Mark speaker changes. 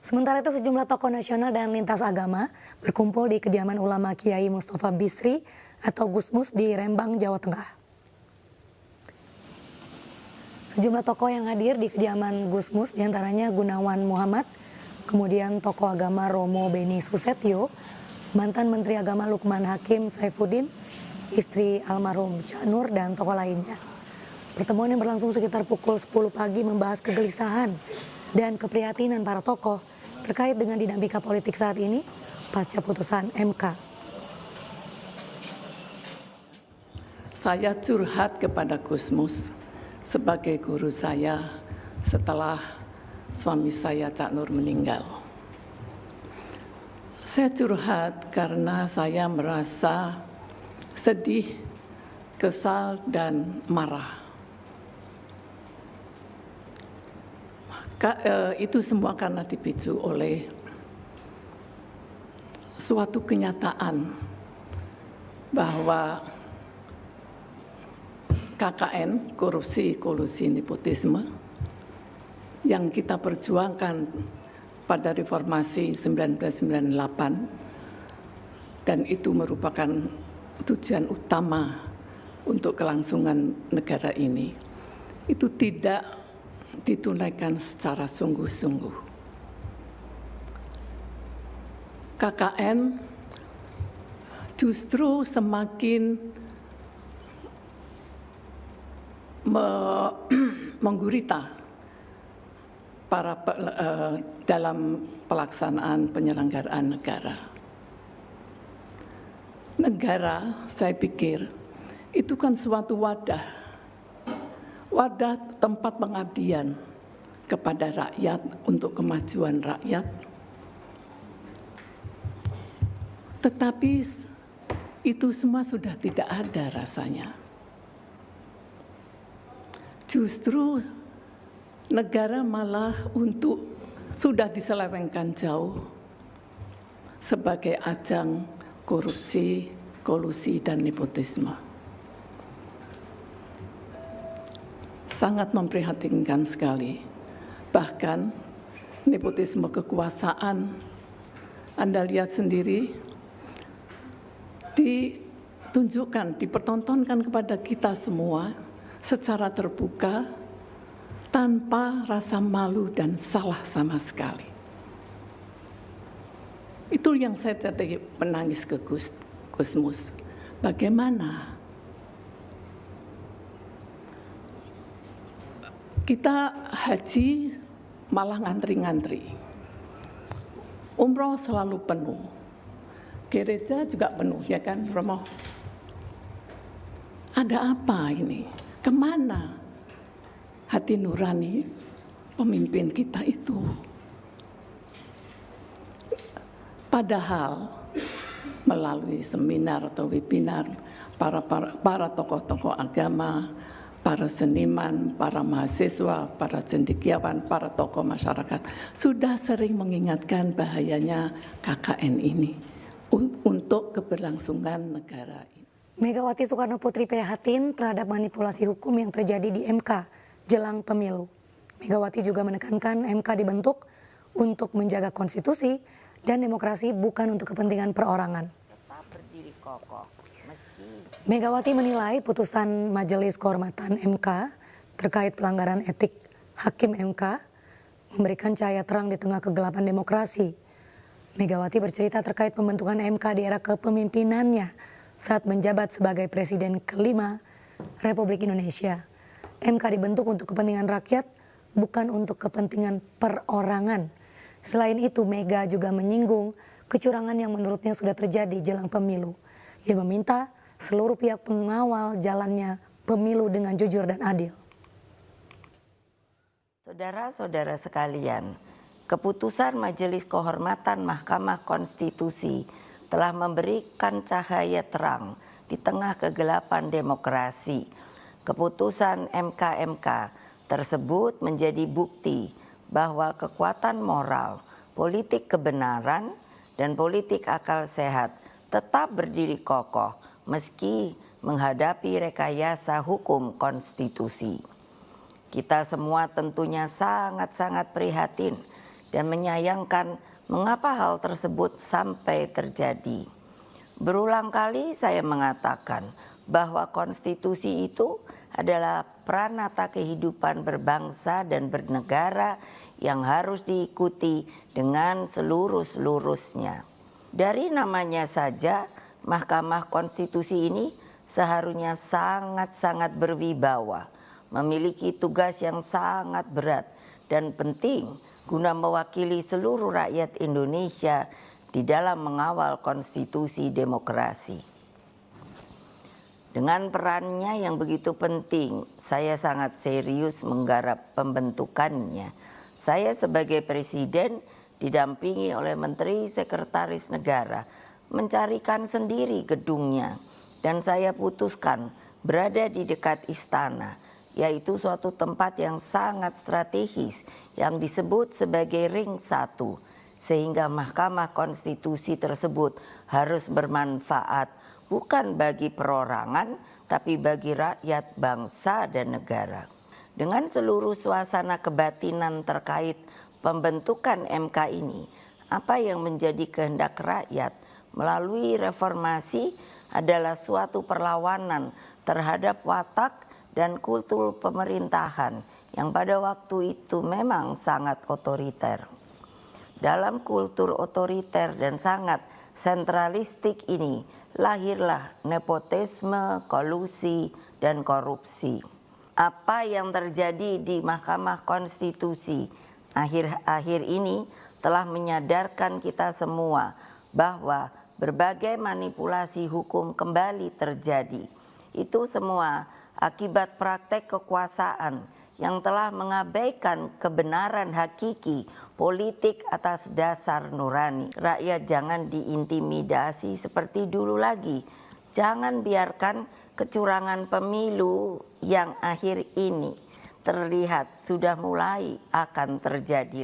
Speaker 1: Sementara itu sejumlah tokoh nasional dan lintas agama berkumpul di kediaman ulama Kiai Mustafa Bisri atau Gusmus di Rembang, Jawa Tengah. Sejumlah tokoh yang hadir di kediaman Gusmus diantaranya Gunawan Muhammad, kemudian tokoh agama Romo Beni Susetio, mantan Menteri Agama Lukman Hakim Saifuddin, istri almarhum Cak Nur, dan tokoh lainnya. Pertemuan yang berlangsung sekitar pukul 10 pagi membahas kegelisahan dan keprihatinan para tokoh terkait dengan dinamika politik saat ini pasca putusan MK.
Speaker 2: Saya curhat kepada Gusmus sebagai guru saya setelah suami saya Cak Nur meninggal. Saya curhat karena saya merasa sedih, kesal, dan marah. Itu semua karena dipicu oleh suatu kenyataan bahwa KKN, korupsi, kolusi, nepotisme, yang kita perjuangkan pada reformasi 1998, dan itu merupakan tujuan utama untuk kelangsungan negara ini, itu tidak ditunaikan secara sungguh-sungguh. KKN justru semakin menggurita dalam pelaksanaan penyelenggaraan negara. Negara, saya pikir, itu kan suatu wadah tempat pengabdian kepada rakyat untuk kemajuan rakyat. Tetapi itu semua sudah tidak ada rasanya. Justru negara malah sudah diselewengkan jauh sebagai ajang korupsi, kolusi, dan nepotisme. Sangat memprihatinkan sekali. Bahkan nepotisme kekuasaan, Anda lihat sendiri, ditunjukkan, dipertontonkan kepada kita semua secara terbuka, tanpa rasa malu dan salah sama sekali. Itu yang saya tadi menangis ke Gusmus. Bagaimana kita haji malah ngantri-ngantri, umroh selalu penuh, gereja juga penuh, ya kan Romo? Ada apa ini? Kemana hati nurani pemimpin kita itu? Padahal melalui seminar atau webinar para tokoh-tokoh agama, para seniman, para mahasiswa, para cendekiawan, para tokoh masyarakat sudah sering mengingatkan bahayanya KKN ini untuk keberlangsungan negara ini.
Speaker 1: Megawati Soekarno Putri prihatin terhadap manipulasi hukum yang terjadi di MK jelang pemilu. Megawati juga menekankan MK dibentuk untuk menjaga konstitusi dan demokrasi, bukan untuk kepentingan perorangan.
Speaker 3: Tetap berdiri kokoh.
Speaker 1: Megawati menilai putusan Majelis Kehormatan MK terkait pelanggaran etik Hakim MK memberikan cahaya terang di tengah kegelapan demokrasi. Megawati bercerita terkait pembentukan MK di era kepemimpinannya saat menjabat sebagai Presiden kelima Republik Indonesia. MK dibentuk untuk kepentingan rakyat, bukan untuk kepentingan perorangan. Selain itu, Mega juga menyinggung kecurangan yang menurutnya sudah terjadi jelang pemilu. Ia meminta seluruh pihak mengawal jalannya pemilu dengan jujur dan adil.
Speaker 3: Saudara-saudara sekalian, keputusan Majelis Kehormatan Mahkamah Konstitusi telah memberikan cahaya terang di tengah kegelapan demokrasi. Keputusan MK-MK tersebut menjadi bukti bahwa kekuatan moral, politik kebenaran, dan politik akal sehat tetap berdiri kokoh meski menghadapi rekayasa hukum konstitusi. Kita semua tentunya sangat-sangat prihatin dan menyayangkan mengapa hal tersebut sampai terjadi. Berulang kali saya mengatakan bahwa konstitusi itu adalah pranata kehidupan berbangsa dan bernegara yang harus diikuti dengan seluruh-seluruhnya. Dari namanya saja, Mahkamah Konstitusi ini seharusnya sangat-sangat berwibawa, memiliki tugas yang sangat berat dan penting guna mewakili seluruh rakyat Indonesia di dalam mengawal konstitusi demokrasi. Dengan perannya yang begitu penting, saya sangat serius menggarap pembentukannya. Saya sebagai presiden didampingi oleh Menteri Sekretaris Negara mencarikan sendiri gedungnya, dan saya putuskan berada di dekat istana, yaitu suatu tempat yang sangat strategis yang disebut sebagai Ring 1, sehingga Mahkamah Konstitusi tersebut harus bermanfaat bukan bagi perorangan, tapi bagi rakyat, bangsa, dan negara. Dengan seluruh suasana kebatinan terkait pembentukan MK ini, apa yang menjadi kehendak rakyat melalui reformasi adalah suatu perlawanan terhadap watak dan kultur pemerintahan yang pada waktu itu memang sangat otoriter. Dalam kultur otoriter dan sangat sentralistik ini lahirlah nepotisme, kolusi, dan korupsi. Apa yang terjadi di Mahkamah Konstitusi akhir-akhir ini telah menyadarkan kita semua bahwa berbagai manipulasi hukum kembali terjadi. Itu semua akibat praktek kekuasaan yang telah mengabaikan kebenaran hakiki politik atas dasar nurani. Rakyat jangan diintimidasi seperti dulu lagi. Jangan biarkan kecurangan pemilu yang akhir ini terlihat sudah mulai akan terjadi lagi.